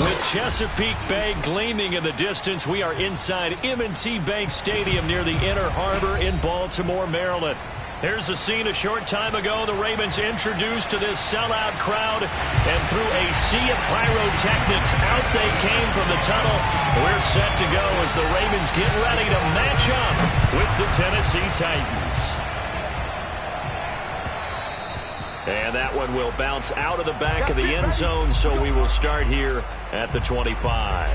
With Chesapeake Bay gleaming in the distance, we are inside M&T Bank Stadium near the Inner Harbor in Baltimore, Maryland. Here's a scene a short time ago. The Ravens introduced to this sellout crowd, and through a sea of pyrotechnics, out they came from the tunnel. We're set to go as the Ravens get ready to match up with the Tennessee Titans. And that one will bounce out of the back of the end zone, so we will start here at the 25.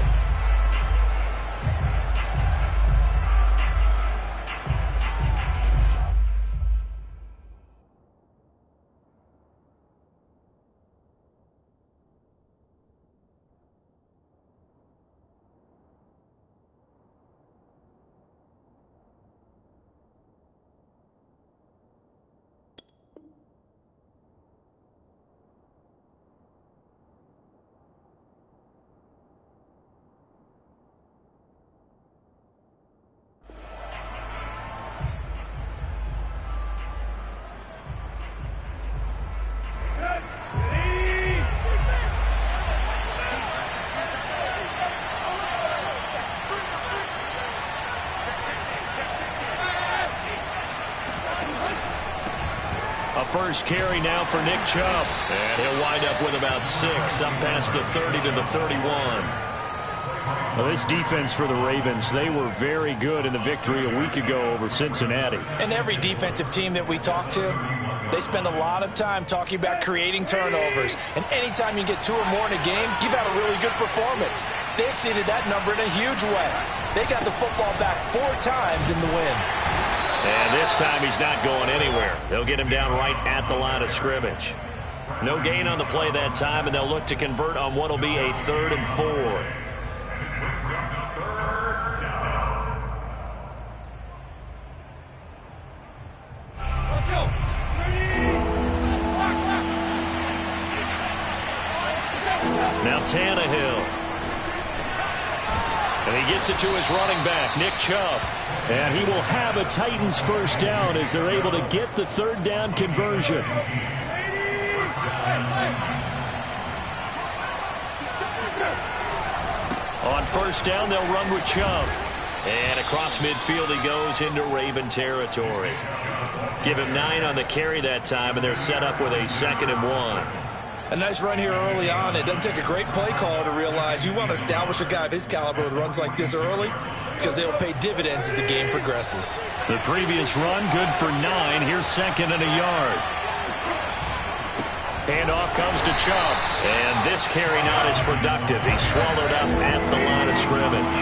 First carry now for Nick Chubb. And he'll wind up with about 6, up past the 30 to the 31. Well, this defense for the Ravens, they were very good in the victory a week ago over Cincinnati. And every defensive team that we talk to, they spend a lot of time talking about creating turnovers. And anytime you get 2 or more in a game, you've had a really good performance. They exceeded that number in a huge way. They got the football back 4 times in the win. And this time he's not going anywhere. They'll get him down right at the line of scrimmage. No gain on the play that time, and they'll look to convert on what will be a 3rd and 4. Now Tannehill. And he gets it to his running back, Nick Chubb. And he will have a Titans first down as they're able to get the 3rd down conversion. On first down, they'll run with Chubb. And across midfield he goes into Raven territory. Give him 9 on the carry that time, and they're set up with a 2nd and 1. A nice run here early on. It doesn't take a great play call to realize you want to establish a guy of his caliber with runs like this early, because they will pay dividends as the game progresses. The previous run, good for 9. Here's 2nd and a yard. Handoff comes to Chubb. And this carry not as productive. He's swallowed up at the line of scrimmage.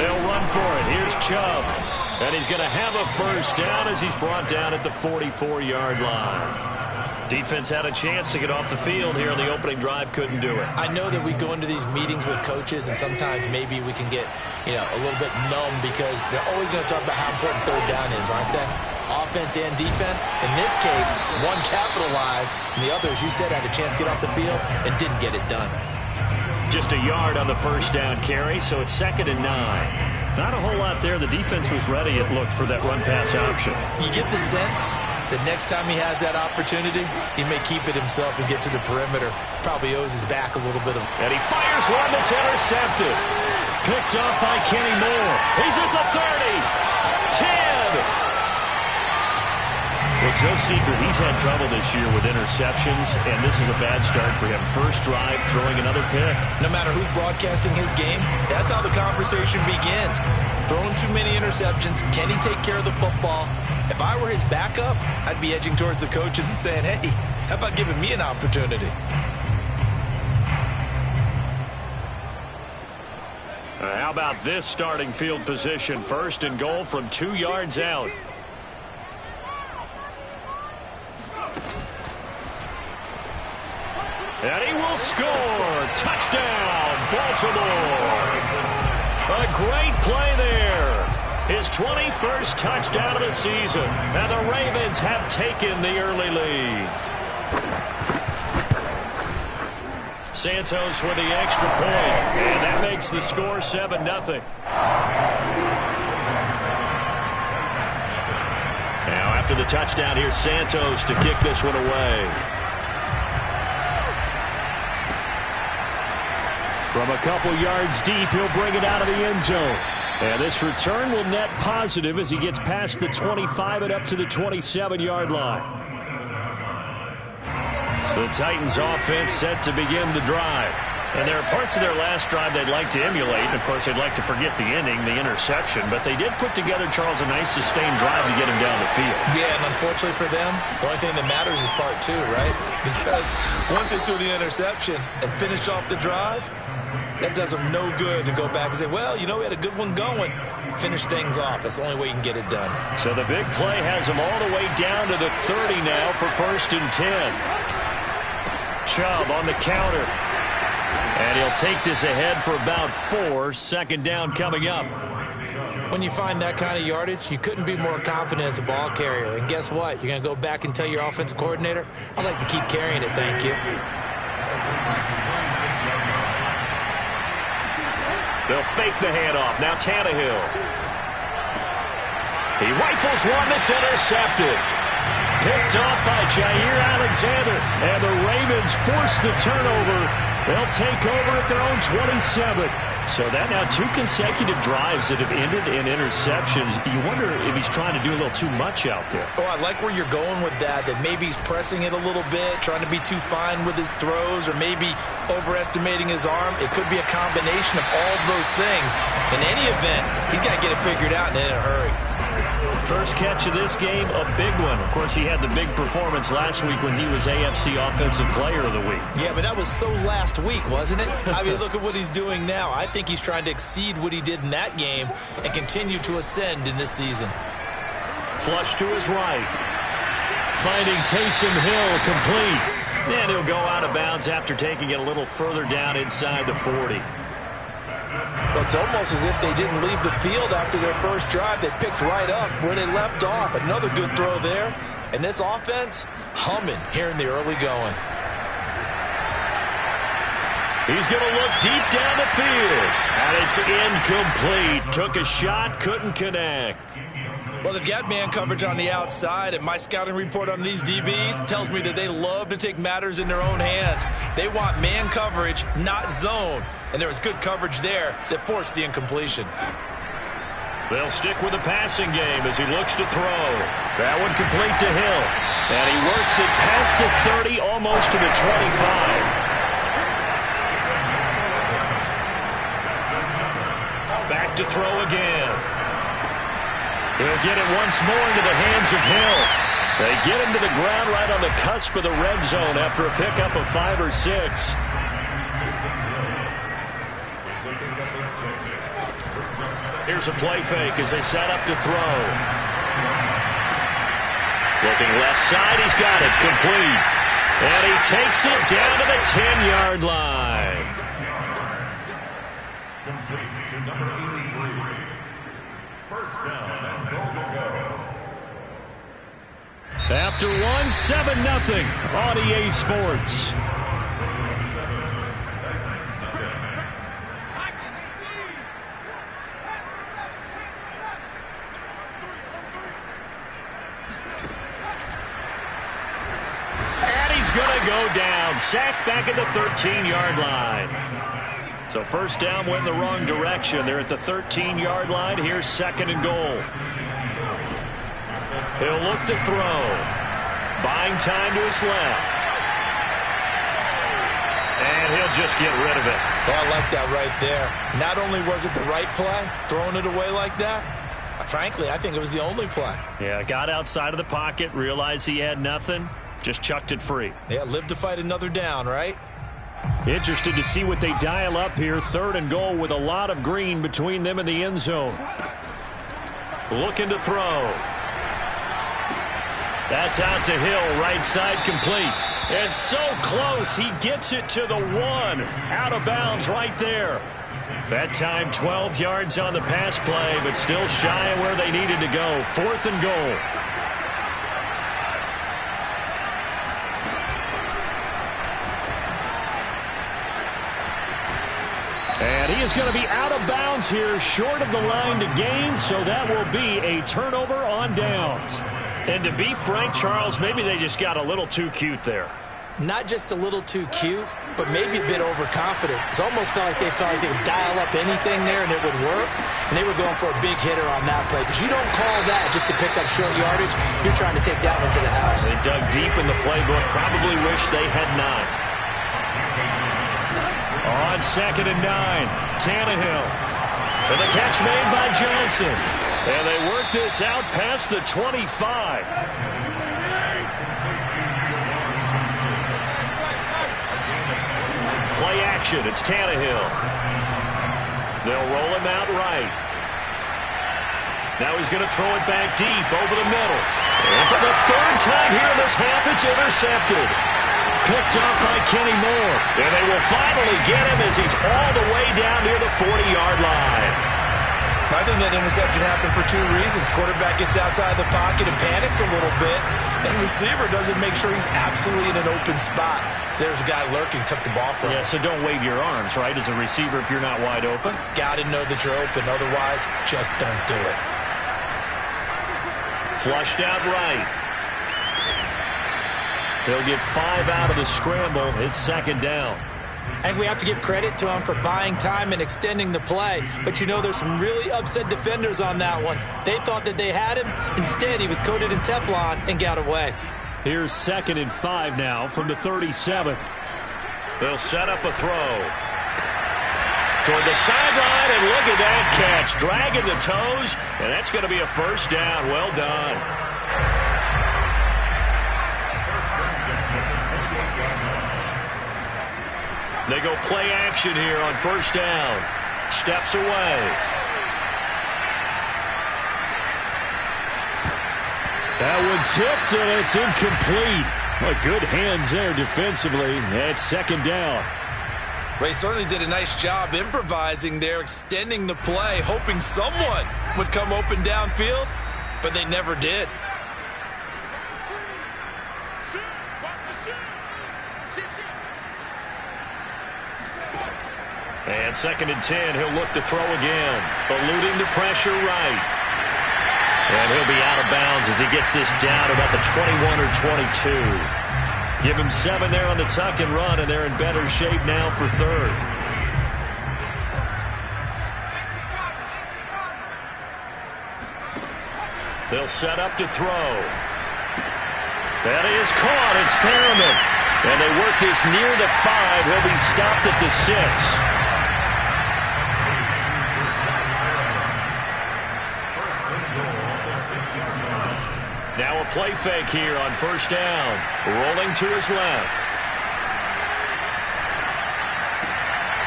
They'll run for it. Here's Chubb. And he's going to have a first down as he's brought down at the 44-yard line. Defense had a chance to get off the field here on the opening drive, couldn't do it. I know that we go into these meetings with coaches, and sometimes maybe we can get, a little bit numb because they're always going to talk about how important 3rd down is, aren't they? Offense and defense. In this case, one capitalized, and the other, as you said, had a chance to get off the field and didn't get it done. Just a yard on the first down carry, so it's 2nd and 9. Not a whole lot there. The defense was ready, it looked, for that run-pass option. You get the sense that next time he has that opportunity, he may keep it himself and get to the perimeter. Probably owes his back a little bit of... And he fires one that's intercepted. Picked up by Kenny Moore. He's at the 30. 10. Well, it's no secret he's had trouble this year with interceptions, and this is a bad start for him. First drive, throwing another pick. No matter who's broadcasting his game, that's how the conversation begins. Throwing too many interceptions. Can he take care of the football? If I were his backup, I'd be edging towards the coaches and saying, hey, how about giving me an opportunity? How about this starting field position? 1st and goal from 2 yards out. And he will score. Touchdown, Baltimore. A great play there. His 21st touchdown of the season. And the Ravens have taken the early lead. Santos with the extra point. And that makes the score 7-0. Now after the touchdown. Here's Santos to kick this one away. From a couple yards deep, he'll bring it out of the end zone. And this return will net positive as he gets past the 25 and up to the 27-yard line. The Titans offense set to begin the drive. And there are parts of their last drive they'd like to emulate. And, of course, they'd like to forget the ending, the interception. But they did put together, Charles, a nice sustained drive to get him down the field. Yeah, and unfortunately for them, the only thing that matters is part two, right? Because once they threw the interception and finished off the drive, that does them no good to go back and say, well, you know, we had a good one going. Finish things off. That's the only way you can get it done. So the big play has them all the way down to the 30 now for 1st and 10. Chubb on the counter. And he'll take this ahead for about 4. 2nd down coming up. When you find that kind of yardage, you couldn't be more confident as a ball carrier. And guess what? You're going to go back and tell your offensive coordinator, I'd like to keep carrying it, thank you. They'll fake the handoff. Now Tannehill. He rifles one that's intercepted. Picked off by Jair Alexander. And the Ravens force the turnover. They'll take over at their own 27. So that now 2 consecutive drives that have ended in interceptions. You wonder if he's trying to do a little too much out there. Oh, I like where you're going with that maybe he's pressing it a little bit, trying to be too fine with his throws, or maybe overestimating his arm. It could be a combination of all of those things. In any event, he's got to get it figured out and in a hurry. First catch of this game, a big one. Of course, he had the big performance last week when he was AFC Offensive Player of the Week. Yeah, but that was so last week, wasn't it? I mean, look at what he's doing now. I think he's trying to exceed what he did in that game and continue to ascend in this season. Flush to his right. Finding Taysom Hill complete. And he'll go out of bounds after taking it a little further down inside the 40. Well, it's almost as if they didn't leave the field after their first drive. They picked right up where they left off. Another good throw there. And this offense, humming here in the early going. He's going to look deep down the field. And it's incomplete. Took a shot, couldn't connect. Well, they've got man coverage on the outside, and my scouting report on these DBs tells me that they love to take matters in their own hands. They want man coverage, not zone. And there was good coverage there that forced the incompletion. They'll stick with the passing game as he looks to throw. That one complete to Hill. And he works it past the 30, almost to the 25. Back to throw again. He'll get it once more into the hands of Hill. They get him to the ground right on the cusp of the red zone after a pickup of 5 or 6. Here's a play fake as they set up to throw. Looking left side, he's got it complete. And he takes it down to the 10-yard line. Complete to number 83. First down and goal to go. After 1, 7-0 on EA Sports. And he's going to go down. Sacked back at the 13-yard line. So first down went in the wrong direction. They're at the 13-yard line. Here's 2nd and goal. He'll look to throw. Buying time to his left. And he'll just get rid of it. So I like that right there. Not only was it the right play, throwing it away like that, frankly, I think it was the only play. Yeah, got outside of the pocket, realized he had nothing, just chucked it free. Yeah, live to fight another down, right? Interested to see what they dial up here. 3rd and goal with a lot of green between them and the end zone. Looking to throw. That's out to Hill, right side complete. And so close, he gets it to the 1. Out of bounds right there. That time 12 yards on the pass play, but still shy of where they needed to go. 4th and goal. And he is going to be out of bounds here, short of the line to gain, so that will be a turnover on downs. And to be frank, Charles, maybe they just got a little too cute there. Not just a little too cute, but maybe a bit overconfident. It almost felt like they could dial up anything there and it would work. And they were going for a big hitter on that play. Because you don't call that just to pick up short yardage. You're trying to take that one to the house. They dug deep in the playbook. Probably wish they had not. On 2nd and 9, Tannehill. And the catch made by Johnson. And they work this out past the 25. Play action. It's Tannehill. They'll roll him out right. Now he's going to throw it back deep over the middle. And for the 3rd time here in this half, it's intercepted. Picked up by Kenny Moore. And they will finally get him as he's all the way down near the 40-yard line. I think that interception happened for 2 reasons. Quarterback gets outside the pocket and panics a little bit. And receiver doesn't make sure he's absolutely in an open spot. So there's a guy lurking, took the ball from him. Yeah, so don't wave your arms, right, as a receiver if you're not wide open. Got to know that you're open. Otherwise, just don't do it. Flushed out right. They'll get 5 out of the scramble. It's 2nd down. And we have to give credit to him for buying time and extending the play. But you know there's some really upset defenders on that one. They thought that they had him. Instead, he was coated in Teflon and got away. Here's 2nd and 5 now from the 37th. They'll set up a throw. Toward the sideline, and look at that catch. Dragging the toes, and that's going to be a 1st down. Well done. They go play action here on 1st down. Steps away. That one tipped, and it's incomplete. Well, good hands there defensively. That's 2nd down. Well, he certainly did a nice job improvising there, extending the play, hoping someone would come open downfield, but they never did. And 2nd and 10, he'll look to throw again. Eluding the pressure right. And he'll be out of bounds as he gets this down about the 21 or 22. Give him 7 there on the tuck and run, and they're in better shape now for 3rd. They'll set up to throw. That is caught. It's Perriman. And they work this near the 5. He'll be stopped at the 6. Now a play fake here on 1st down. Rolling to his left.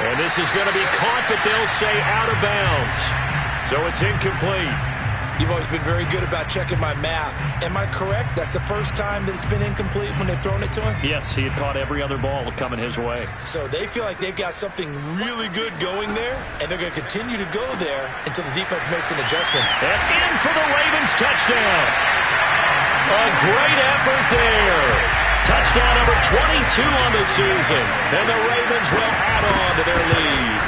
And this is going to be caught, but they'll say out of bounds. So it's incomplete. You've always been very good about checking my math. Am I correct? That's the 1st time that it's been incomplete when they've thrown it to him? Yes, he had caught every other ball coming his way. So they feel like they've got something really good going there, and they're going to continue to go there until the defense makes an adjustment. And in for the Ravens touchdown. A great effort there. Touchdown number 22 on the season. And the Ravens will add on to their lead.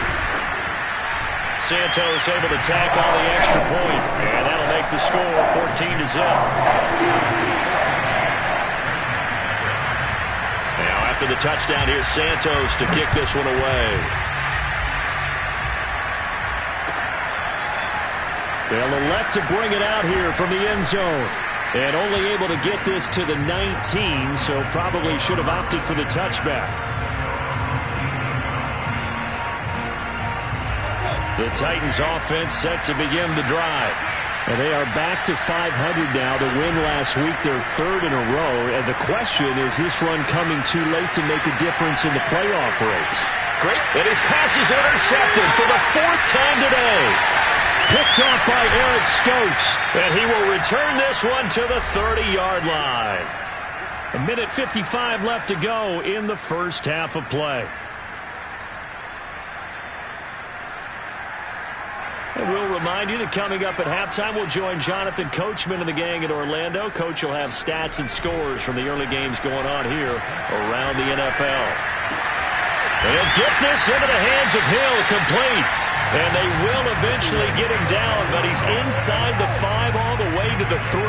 Santos able to tack on the extra point, and that'll make the score 14-0. Now after the touchdown, here's Santos to kick this one away. They'll elect to bring it out here from the end zone. And only able to get this to the 19, so probably should have opted for the touchback. The Titans offense set to begin the drive. And they are back to 500 now. The win last week, their 3rd in a row. And the question, is this run coming too late to make a difference in the playoff race? Great. And his pass is intercepted for the 4th time today. Picked off by Eric Stokes. And he will return this one to the 30-yard line. 1:55 left to go in the 1st half of play. And we'll remind you that coming up at halftime, we'll join Jonathan Coachman and the gang in Orlando. Coach will have stats and scores from the early games going on here around the NFL. And he'll get this into the hands of Hill, complete. And they will eventually get him down, but he's inside the 5 all the way to the 3.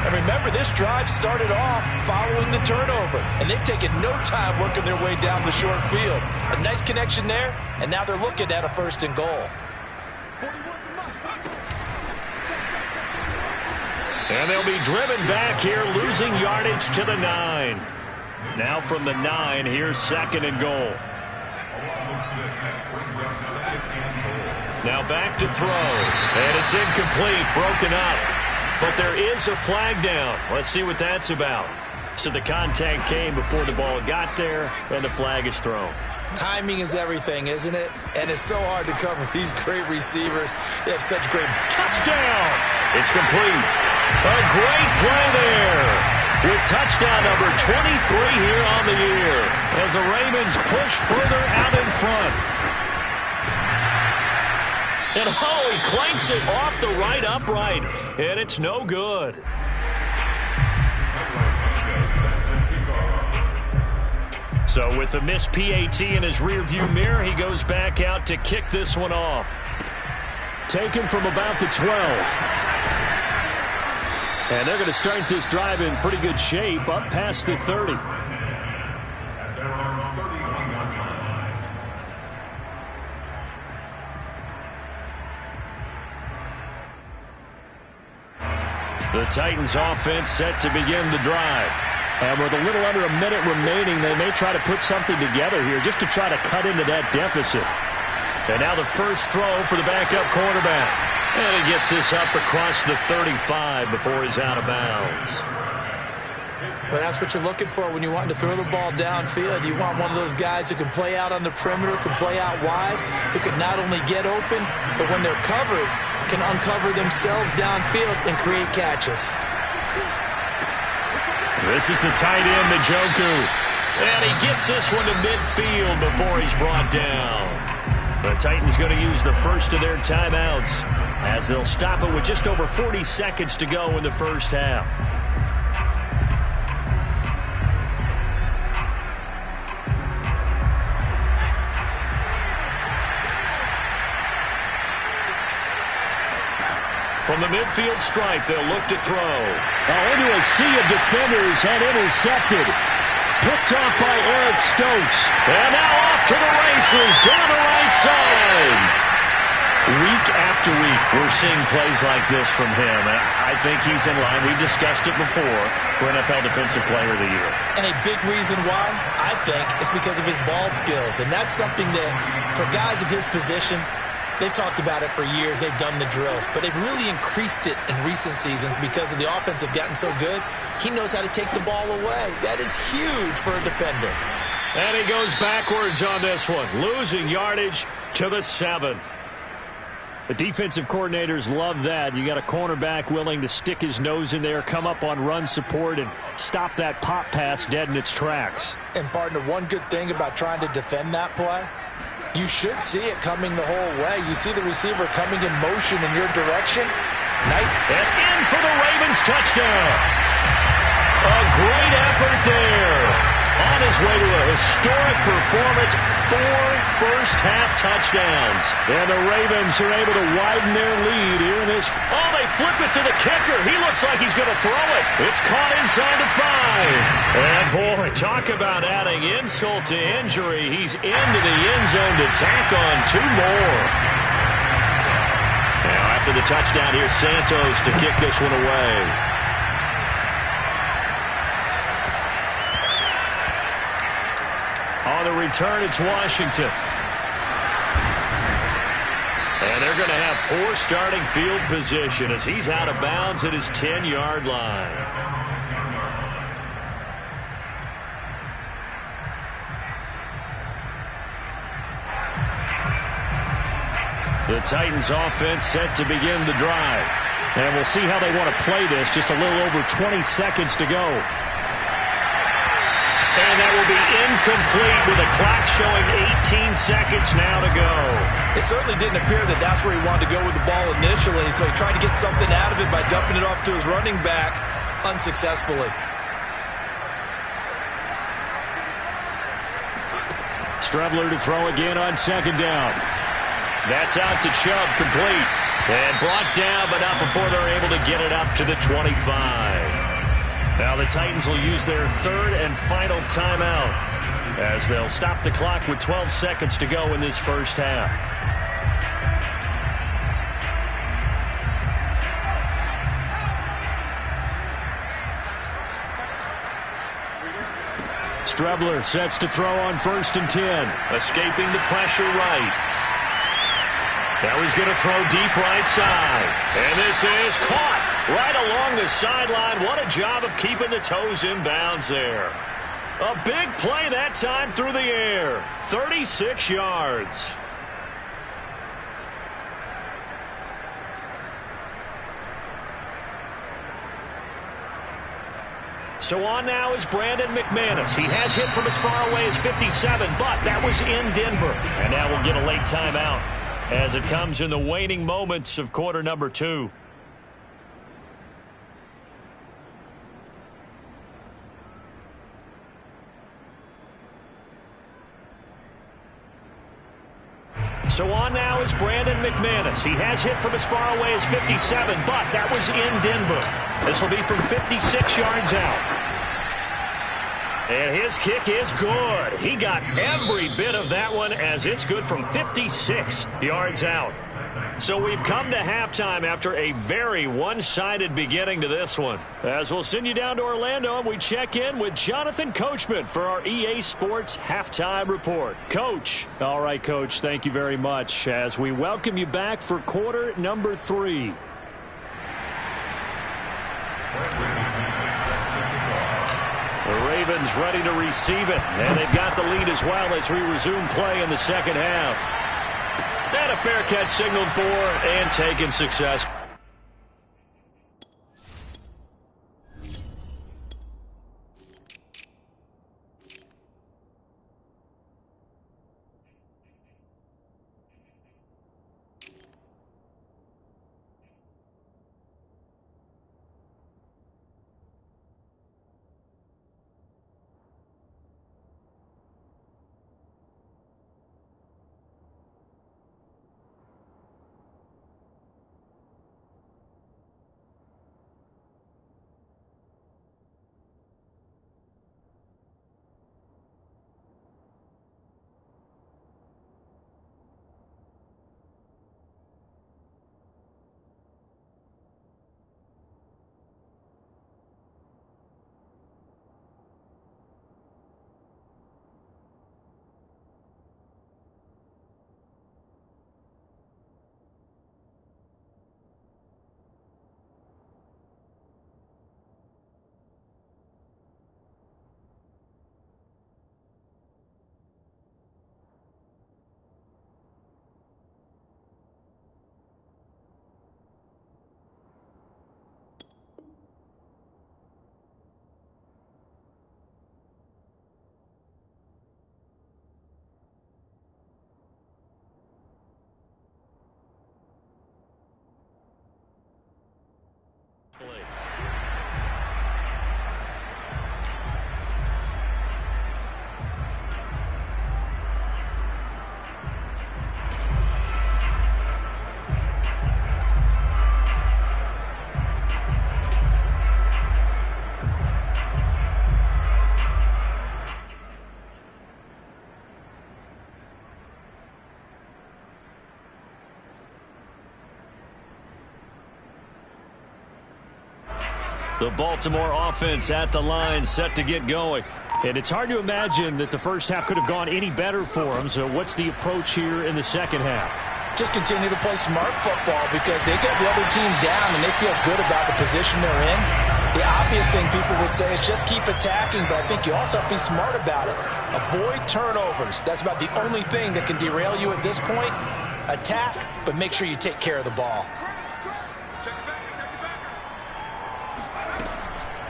And remember, this drive started off following the turnover, and they've taken no time working their way down the short field. A nice connection there, and now they're looking at a 1st and goal. And they'll be driven back here, losing yardage to the 9. Now from the 9, here's 2nd and goal. Now back to throw, and it's incomplete, broken up. But there is a flag down. Let's see what that's about. So the contact came before the ball got there, and the flag is thrown. Timing is everything, isn't it? And it's so hard to cover these great receivers. They have such great... Touchdown! It's complete. A great play there. With touchdown number 23 here on the year. As the Ravens push further out in front. And he clanks it off the right upright. And it's no good. So with the missed PAT in his rearview mirror, he goes back out to kick this one off. Taken from about the 12. And they're going to start this drive in pretty good shape, up past the 30. The Titans offense set to begin the drive. And with a little under a minute remaining, they may try to put something together here just to try to cut into that deficit. And now the first throw for the backup quarterback. And he gets this up across the 35 before he's out of bounds. Well, that's what you're looking for when you want to throw the ball downfield. You want one of those guys who can play out on the perimeter, can play out wide, who can not only get open, but when they're covered, can uncover themselves downfield and create catches. This is the tight end, Njoku. And he gets this one to midfield before he's brought down. The Titans going to use the first of their timeouts as they'll stop it with just over 40 seconds to go in the first half. From the midfield stripe, they'll look to throw. Into a sea of defenders and intercepted. Picked off by Eric Stokes. And now off to the races down the right side. Week after week, we're seeing plays like this from him. And I think he's in line. We've discussed it before for NFL Defensive Player of the Year. And a big reason why, I think, is because of his ball skills. And that's something that, for guys of his position, they've talked about it for years. They've done the drills. But they've really increased it in recent seasons because of the offense have gotten so good. He knows how to take the ball away. That is huge for a defender. And he goes backwards on this one, losing yardage to the 7. The defensive coordinators love that. You got a cornerback willing to stick his nose in there, come up on run support, and stop that pop pass dead in its tracks. And, partner, one good thing about trying to defend that play, you should see it coming the whole way. You see the receiver coming in motion in your direction. And in for the Ravens touchdown. A great effort there. On his way to a historic performance, 4 first-half touchdowns. And the Ravens are able to widen their lead here in this. Oh, they flip it to the kicker. He looks like he's going to throw it. It's caught inside the 5. And, boy, talk about adding insult to injury. He's into the end zone to tack on 2 more. Now, after the touchdown, here's Santos to kick this one away. On the return, it's Washington. And they're going to have poor starting field position as he's out of bounds at his 10-yard line. The Titans offense set to begin the drive. And we'll see how they want to play this. Just a little over 20 seconds to go. And that will be incomplete with a clock showing 18 seconds now to go. It certainly didn't appear that that's where he wanted to go with the ball initially, so he tried to get something out of it by dumping it off to his running back unsuccessfully. Strebler to throw again on 2nd down. That's out to Chubb, complete. And brought down, but not before they're able to get it up to the 25. Now the Titans will use their third and final timeout as they'll stop the clock with 12 seconds to go in this first half. Strebler sets to throw on 1st and 10. Escaping the pressure right. Now he's going to throw deep right side. And this is caught right along the sideline. What a job of keeping the toes in bounds there. A big play that time through the air. 36 yards. So on now is Brandon McManus. He has hit from as far away as 57, but that was in Denver. And now we'll get a late timeout as it comes in the waning moments of quarter number 2. So on now is Brandon McManus. He has hit from as far away as 57, but that was in Denver. This will be from 56 yards out. And his kick is good. He got every bit of that one as it's good from 56 yards out. So we've come to halftime after a very one-sided beginning to this one. As we'll send you down to Orlando and we check in with Jonathan Coachman for our EA Sports Halftime Report. Coach. All right, Coach, thank you very much as we welcome you back for quarter number 3. The Ravens ready to receive it, and they've got the lead as well as we resume play in the second half. And a fair catch signaled for and taken success. The Baltimore offense at the line, set to get going. And it's hard to imagine that the first half could have gone any better for them. So what's the approach here in the second half? Just continue to play smart football because they get the other team down and they feel good about the position they're in. The obvious thing people would say is just keep attacking, but I think you also have to be smart about it. Avoid turnovers. That's about the only thing that can derail you at this point. Attack, but make sure you take care of the ball.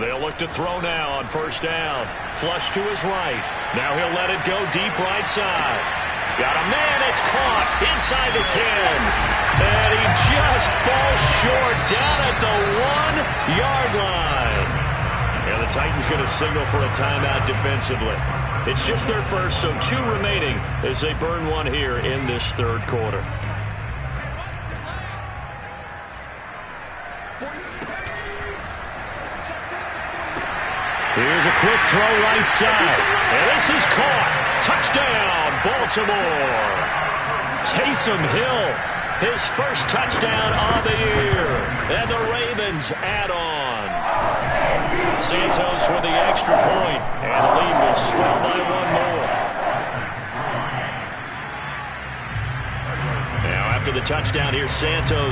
They'll look to throw now on first down. Flush to his right. Now he'll let it go deep right side. Got a man. It's caught inside the 10. And he just falls short down at the 1-yard line. And the Titans going to signal for a timeout defensively. It's just their first, so 2 remaining as they burn one here in this third quarter. Here's a quick throw right side. And this is caught. Touchdown, Baltimore. Taysom Hill, his first touchdown of the year. And the Ravens add on. Santos with the extra point. And the lead will swell by one more. Now after the touchdown, here's Santos.